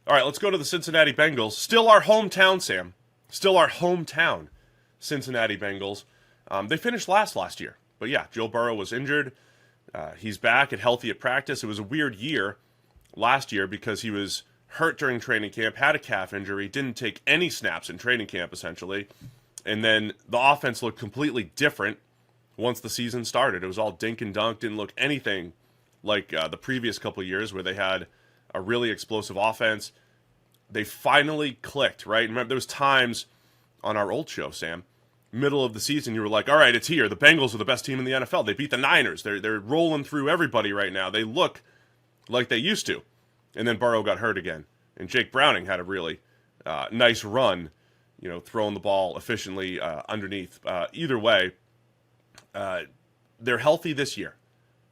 All right, let's go to the Cincinnati Bengals. Still our hometown, Sam. Still our hometown Cincinnati Bengals. They finished last year. But yeah, Joe Burrow was injured. He's back and healthy at practice. It was a weird year last year because he was hurt during training camp, had a calf injury, didn't take any snaps in training camp, essentially. And then the offense looked completely different once the season started. It was all dink and dunk, didn't look anything like the previous couple of years where they had a really explosive offense. They finally clicked, right? Remember, there was times on our old show, Sam, middle of the season, you were like, all right, it's here. The Bengals are the best team in the NFL. They beat the Niners. They're rolling through everybody right now. They look like they used to. And then Burrow got hurt again. And Jake Browning had a really nice run, throwing the ball efficiently underneath. Either way, they're healthy this year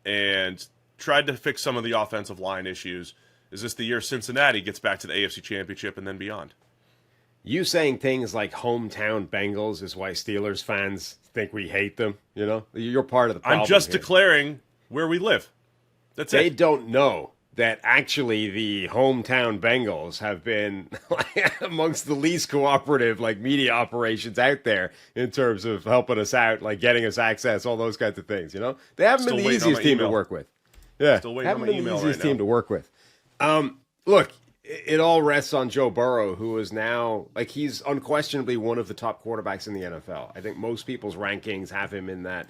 and tried to fix some of the offensive line issues. Is this the year Cincinnati gets back to the AFC Championship and then beyond? You saying things like hometown Bengals is why Steelers fans think we hate them, You're part of the problem I'm just here. declaring where we live. That's They it. don't know that actually the hometown Bengals have been amongst the least cooperative media operations out there in terms of helping us out, getting us access, all those kinds of things, They haven't Still been the waiting on easiest my team to email. work with. Yeah, Still waiting haven't on my been the email easiest right now. team to work with. Look, it all rests on Joe Burrow, who is now, he's unquestionably one of the top quarterbacks in the NFL. I think most people's rankings have him in that.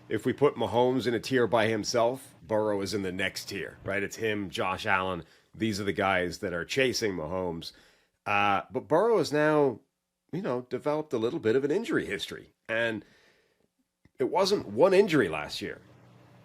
If we put Mahomes in a tier by himself, Burrow is in the next tier, right? It's him, Josh Allen. These are the guys that are chasing Mahomes. But Burrow has now, developed a little bit of an injury history. And it wasn't one injury last year.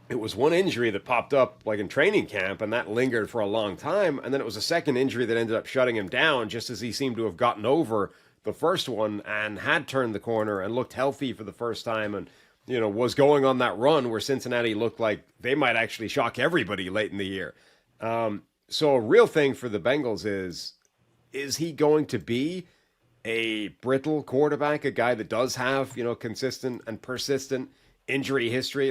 It was one injury that popped up in training camp, and that lingered for a long time. And then it was a second injury that ended up shutting him down just as he seemed to have gotten over the first one and had turned the corner and looked healthy for the first time and, was going on that run where Cincinnati looked like they might actually shock everybody late in the year. So a real thing for the Bengals is he going to be a brittle quarterback, a guy that does have, consistent and persistent injury history?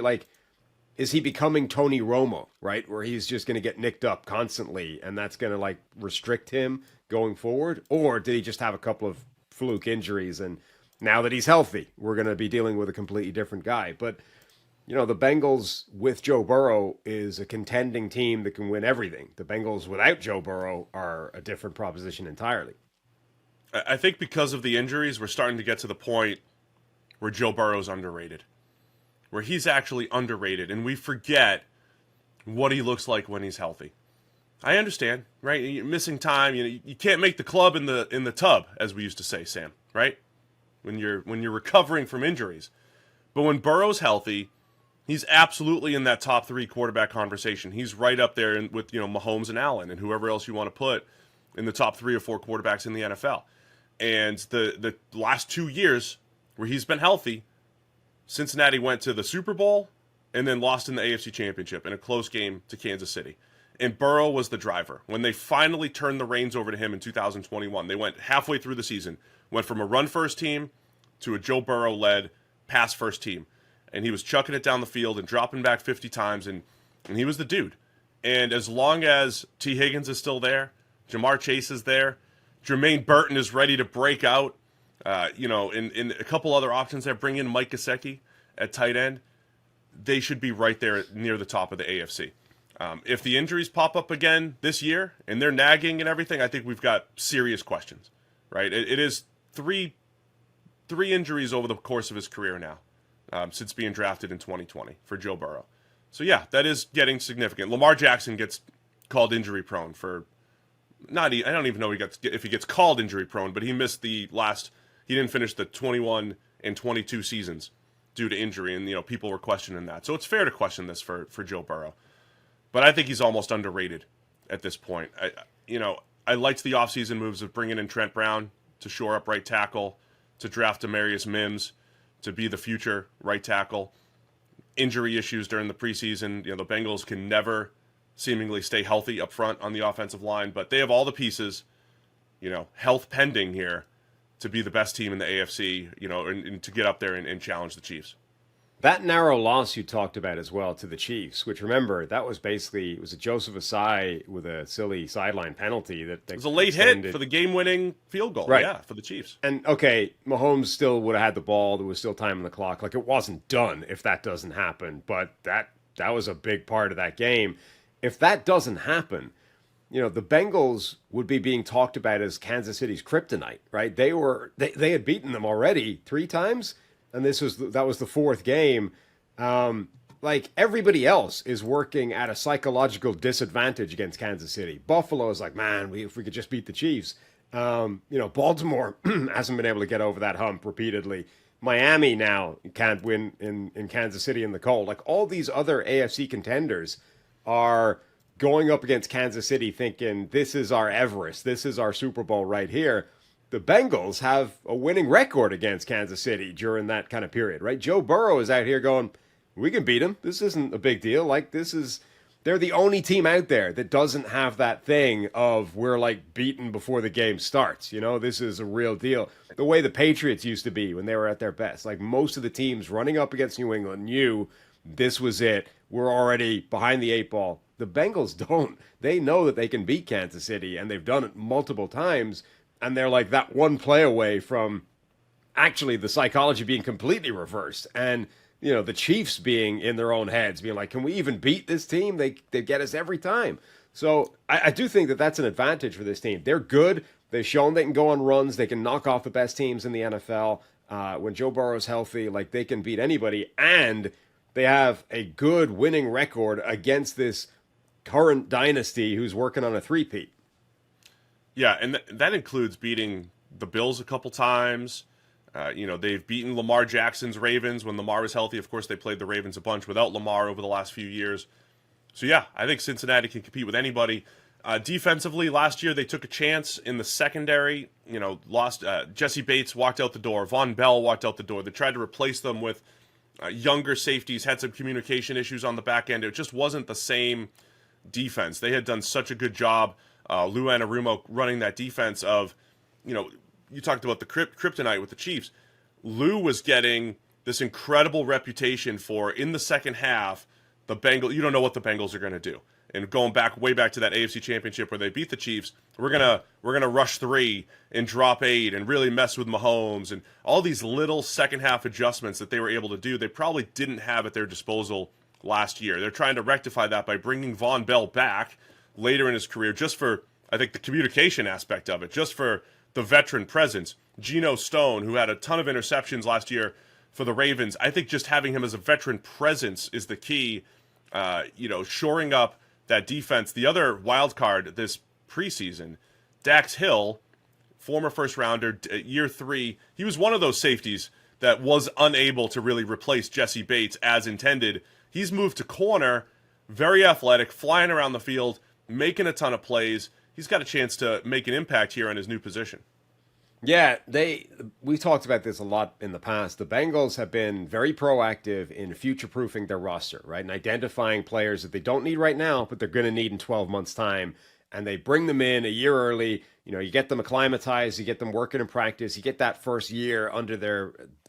Is he becoming Tony Romo, right? Where he's just going to get nicked up constantly and that's going to restrict him going forward? Or did he just have a couple of fluke injuries and now that he's healthy, we're going to be dealing with a completely different guy? But, the Bengals with Joe Burrow is a contending team that can win everything. The Bengals without Joe Burrow are a different proposition entirely. I think because of the injuries, we're starting to get to the point where Joe Burrow's underrated. Where he's actually underrated, and we forget what he looks like when he's healthy. I understand, right? You're missing time. You can't make the club in the tub, as we used to say, Sam, right? When you're recovering from injuries. But when Burrow's healthy, he's absolutely in that top 3 quarterback conversation. He's right up there with Mahomes and Allen and whoever else you want to put in the top 3 or 4 quarterbacks in the NFL. And the last 2 years where he's been healthy, Cincinnati went to the Super Bowl and then lost in the AFC Championship in a close game to Kansas City. And Burrow was the driver. When they finally turned the reins over to him in 2021, they went halfway through the season, went from a run-first team to a Joe Burrow-led pass-first team. And he was chucking it down the field and dropping back 50 times, and he was the dude. And as long as T. Higgins is still there, Jamar Chase is there, Jermaine Burton is ready to break out, in a couple other options there, bring in Mike Gesicki at tight end, they should be right there near the top of the AFC. If the injuries pop up again this year and they're nagging and everything, I think we've got serious questions, right? It is three injuries over the course of his career now, since being drafted in 2020 for Joe Burrow. So yeah, that is getting significant. Lamar Jackson gets called injury prone for I don't even know if he gets called injury prone, but he missed he didn't finish the 21 and 22 seasons due to injury, and people were questioning that. So it's fair to question this for Joe Burrow. But I think he's almost underrated at this point. I liked the offseason moves of bringing in Trent Brown to shore up right tackle, to draft Demarius Mims to be the future right tackle. Injury issues during the preseason. The Bengals can never seemingly stay healthy up front on the offensive line, but they have all the pieces, health pending here, to be the best team in the AFC, and to get up there and challenge the Chiefs. That narrow loss you talked about as well to the Chiefs, which remember, that was basically, it was a Joseph Asai with a silly sideline penalty It that was a late hit extended. for the game-winning field goal, Right. yeah, for the Chiefs. And okay, Mahomes still would have had the ball. There was still time on the clock. Like, it wasn't done if that doesn't happen. But that was a big part of that game. If that doesn't happen, the Bengals would be being talked about as Kansas City's kryptonite, right? They had beaten them already 3 times, and that was the fourth game. Like, everybody else is working at a psychological disadvantage against Kansas City. Buffalo is like, man, if we could just beat the Chiefs. Baltimore hasn't been able to get over that hump repeatedly. Miami now can't win in Kansas City in the cold. Like, all these other AFC contenders are going up against Kansas City thinking, this is our Everest. This is our Super Bowl right here. The Bengals have a winning record against Kansas City during that kind of period, right? Joe Burrow is out here going, we can beat them. This isn't a big deal. Like, they're the only team out there that doesn't have that thing of we're like beaten before the game starts. This is a real deal. The way the Patriots used to be when they were at their best. Like, most of the teams running up against New England knew this was it. We're already behind the 8 ball. The Bengals don't. They know that they can beat Kansas City, and they've done it multiple times. And they're like that one play away from actually the psychology being completely reversed. And the Chiefs being in their own heads, being like, can we even beat this team? They get us every time. So I do think that that's an advantage for this team. They're good. They've shown they can go on runs. They can knock off the best teams in the NFL. When Joe Burrow's healthy, like, they can beat anybody. And they have a good winning record against this current dynasty who's working on a three-peat. Yeah, and that includes beating the Bills a couple times. They've beaten Lamar Jackson's Ravens when Lamar was healthy. Of course, they played the Ravens a bunch without Lamar over the last few years. So, yeah, I think Cincinnati can compete with anybody. Defensively, last year they took a chance in the secondary. Lost Jesse Bates walked out the door. Von Bell walked out the door. They tried to replace them with younger safeties, had some communication issues on the back end. It just wasn't the same defense. They had done such a good job, Lou Anarumo running that defense of, you talked about the kryptonite with the Chiefs. Lou was getting this incredible reputation for, in the second half, the Bengals, you don't know what the Bengals are going to do. And going way back to that AFC Championship where they beat the Chiefs, we're gonna rush 3 and drop 8 and really mess with Mahomes, and all these little second half adjustments that they were able to do, they probably didn't have at their disposal last year. They're trying to rectify that by bringing Von Bell back later in his career, just for, I think, the communication aspect of it, just for the veteran presence. Geno Stone, who had a ton of interceptions last year for the Ravens, I think just having him as a veteran presence is the key. Shoring up that defense. The other wild card this preseason, Dax Hill, former first rounder, year 3, he was one of those safeties that was unable to really replace Jesse Bates as intended. He's moved to corner, very athletic, flying around the field, making a ton of plays. He's got a chance to make an impact here in his new position. Yeah, we talked about this a lot in the past. The Bengals have been very proactive in future-proofing their roster, right? And identifying players that they don't need right now, but they're going to need in 12 months' time. And they bring them in a year early. You get them acclimatized, you get them working in practice, you get that first year under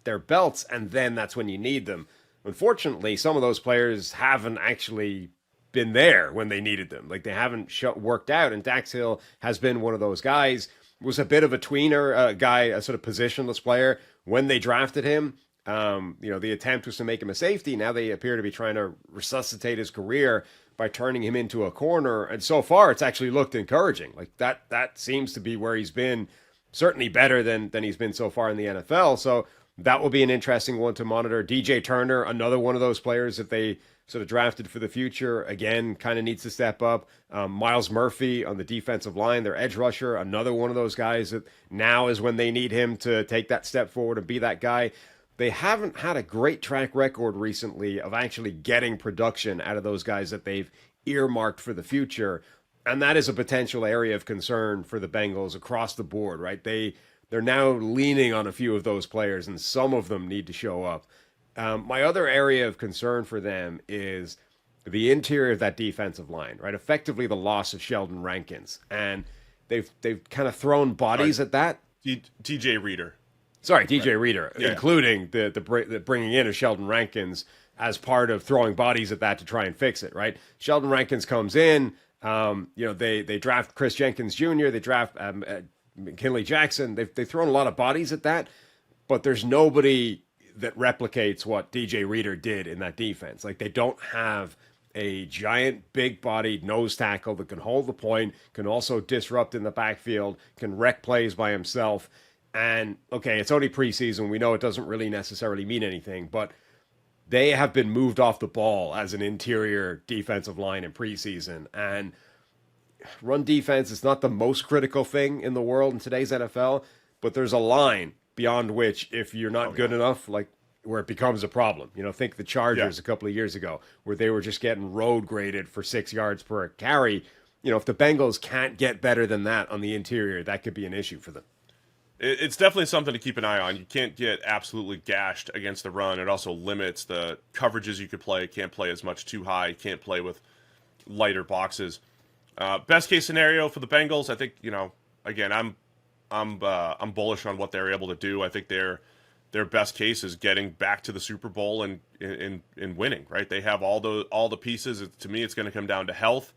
their belts, and then that's when you need them. Unfortunately, some of those players haven't actually been there when they needed them. Like, they haven't worked out, and Dax Hill has been one of those guys. Was a bit of a tweener guy, a sort of positionless player when they drafted him. The attempt was to make him a safety. Now they appear to be trying to resuscitate his career by turning him into a corner. And so far, it's actually looked encouraging. Like, that seems to be where he's been, certainly better than he's been so far in the NFL. So that will be an interesting one to monitor. DJ Turner, another one of those players that they sort of drafted for the future, again, kind of needs to step up. Miles Murphy on the defensive line, their edge rusher, another one of those guys that now is when they need him to take that step forward and be that guy. They haven't had a great track record recently of actually getting production out of those guys that they've earmarked for the future. And that is a potential area of concern for the Bengals across the board, right? They're now leaning on a few of those players, and some of them need to show up. My other area of concern for them is the interior of that defensive line, right? Effectively, the loss of Sheldon Rankins, and they've kind of thrown bodies at that. TJ Reader. Sorry, DJ Reader, Yeah. including the bringing in of Sheldon Rankins as part of throwing bodies at that to try and fix it, right? Sheldon Rankins comes in, they draft Chris Jenkins Jr., they draft McKinley Jackson. They've thrown a lot of bodies at that, but there's nobody that replicates what DJ Reader did in that defense. Like, they don't have a giant, big-bodied nose tackle that can hold the point, can also disrupt in the backfield, can wreck plays by himself. And, okay, it's only preseason. We know it doesn't really necessarily mean anything, but they have been moved off the ball as an interior defensive line in preseason. And run defense is not the most critical thing in the world in today's NFL, but there's a line beyond which, if you're not good enough, like, where it becomes a problem. Think the Chargers a couple of years ago, where they were just getting road graded for 6 yards per carry. If the Bengals can't get better than that on the interior, that could be an issue for them. It's definitely something to keep an eye on. You can't get absolutely gashed against the run. It also limits the coverages you could play. Can't play as much too high. Can't play with lighter boxes. Best case scenario for the Bengals, I think, again, I'm bullish on what they're able to do. I think their best case is getting back to the Super Bowl and winning, right? They have all the pieces. To me, it's going to come down to health.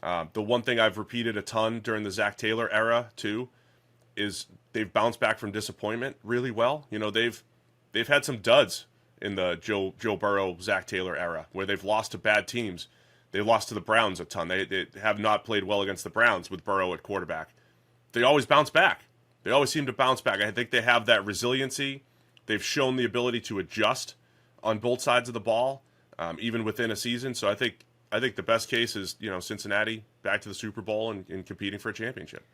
The one thing I've repeated a ton during the Zach Taylor era too is they've bounced back from disappointment really well. They've had some duds in the Joe Burrow, Zach Taylor era where they've lost to bad teams. They lost to the Browns a ton. They have not played well against the Browns with Burrow at quarterback. They always bounce back. They always seem to bounce back. I think they have that resiliency. They've shown the ability to adjust on both sides of the ball, even within a season. So I think the best case is Cincinnati back to the Super Bowl and competing for a championship.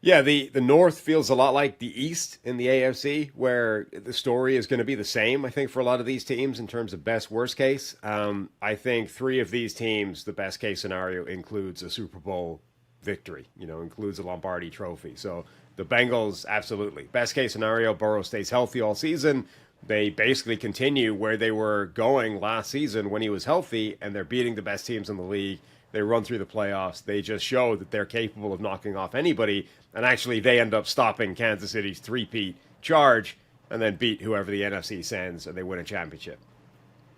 Yeah, the North feels a lot like the East in the AFC, where the story is going to be the same, I think, for a lot of these teams in terms of best, worst case. I think 3 of these teams, the best case scenario includes a Super Bowl victory, includes a Lombardi trophy. So the Bengals, absolutely. Best case scenario, Burrow stays healthy all season. They basically continue where they were going last season when he was healthy, and they're beating the best teams in the league. They run through the playoffs. They just show that they're capable of knocking off anybody. And actually, they end up stopping Kansas City's three-peat charge and then beat whoever the NFC sends, and they win a championship.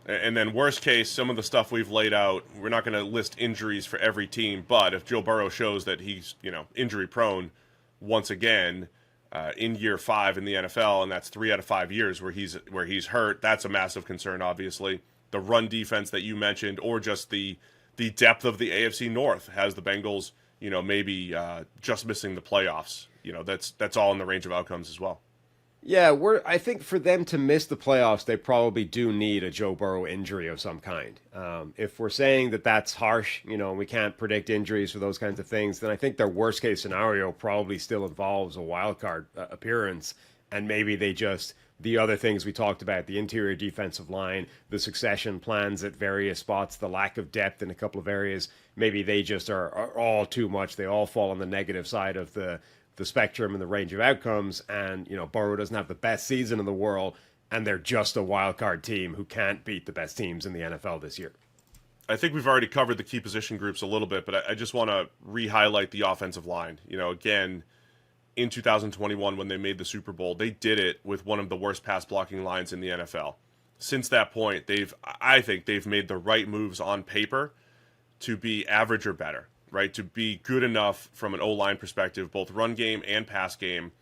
And then worst case, some of the stuff we've laid out, we're not going to list injuries for every team, but if Joe Burrow shows that he's, injury prone once again in year 5 in the NFL, and that's 3 out of 5 years where he's hurt, that's a massive concern, obviously. The run defense that you mentioned, or just the depth of the AFC North has the Bengals, maybe just missing the playoffs. That's all in the range of outcomes as well. Yeah, I think for them to miss the playoffs, they probably do need a Joe Burrow injury of some kind. If we're saying that that's harsh, we can't predict injuries for those kinds of things, then I think their worst case scenario probably still involves a wild card appearance, and maybe the other things we talked about, the interior defensive line, the succession plans at various spots, the lack of depth in a couple of areas, maybe they just are all too much. They all fall on the negative side of the spectrum and the range of outcomes, and Burrow doesn't have the best season in the world, and they're just a wild card team who can't beat the best teams in the NFL this year. I think we've already covered the key position groups a little bit, but I just want to re-highlight the offensive line. Again, in 2021 when they made the Super Bowl, they did it with one of the worst pass blocking lines in the NFL. Since that point, I think they've made the right moves on paper to be average or better. Right, to be good enough from an O-line perspective, both run game and pass game.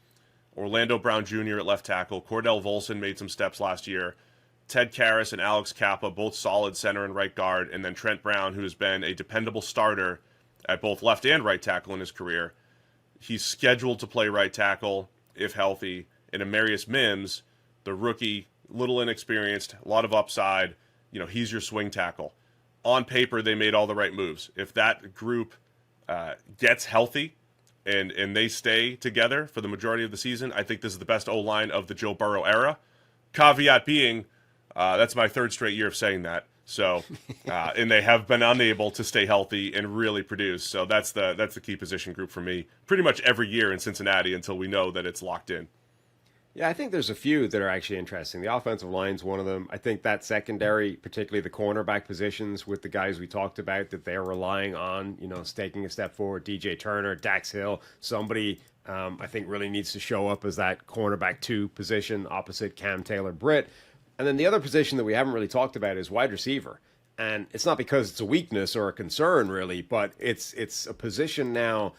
Orlando Brown Jr. at left tackle. Cordell Volson made some steps last year. Ted Karras and Alex Kappa, both solid center and right guard. And then Trent Brown, who has been a dependable starter at both left and right tackle in his career. He's scheduled to play right tackle, if healthy. And Amarius Mims, the rookie, little inexperienced, a lot of upside. He's your swing tackle. On paper, they made all the right moves. If that group gets healthy and they stay together for the majority of the season, I think this is the best O-line of the Joe Burrow era. Caveat being, that's my 3rd straight year of saying that. So, and they have been unable to stay healthy and really produce. So that's the key position group for me. Pretty much every year in Cincinnati until we know that it's locked in. Yeah, I think there's a few that are actually interesting. The offensive line's one of them. I think that secondary, particularly the cornerback positions with the guys we talked about that they're relying on, taking a step forward. DJ Turner, Dax Hill, somebody I think really needs to show up as that cornerback 2 position opposite Cam Taylor-Britt. And then the other position that we haven't really talked about is wide receiver. And it's not because it's a weakness or a concern really, but it's a position now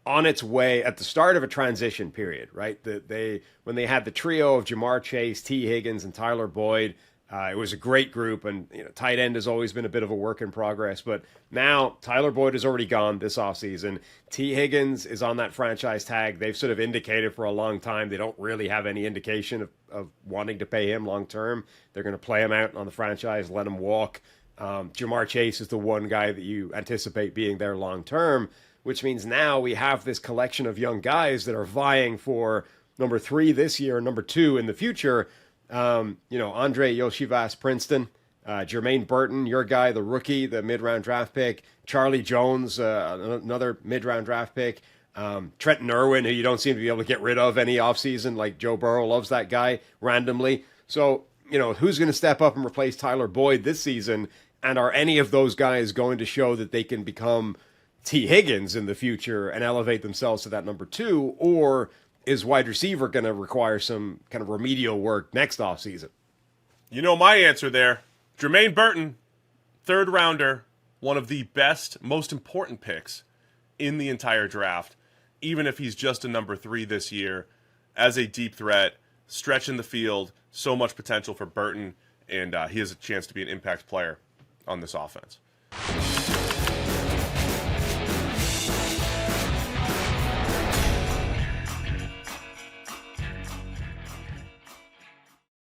on its way at the start of a transition period, right? When they had the trio of Jamar Chase, T. Higgins, and Tyler Boyd, it was a great group, and tight end has always been a bit of a work in progress. But now Tyler Boyd is already gone this offseason. T. Higgins is on that franchise tag. They've sort of indicated for a long time they don't really have any indication of wanting to pay him long term. They're going to play him out on the franchise, let him walk. Jamar Chase is the one guy that you anticipate being there long term, which means now we have this collection of young guys that are vying for number 3 this year, number 2 in the future. Andre Yoshivas Princeton, Jermaine Burton, your guy, the rookie, the mid-round draft pick, Charlie Jones, another mid-round draft pick, Trenton Irwin, who you don't seem to be able to get rid of any offseason, like Joe Burrow loves that guy randomly. So, who's going to step up and replace Tyler Boyd this season? And are any of those guys going to show that they can become T. Higgins in the future and elevate themselves to that number 2, or is wide receiver going to require some kind of remedial work next offseason? My answer there. Jermaine Burton, 3rd rounder, one of the best, most important picks in the entire draft, even if he's just a number 3 this year, as a deep threat, stretching the field, so much potential for Burton, and he has a chance to be an impact player on this offense.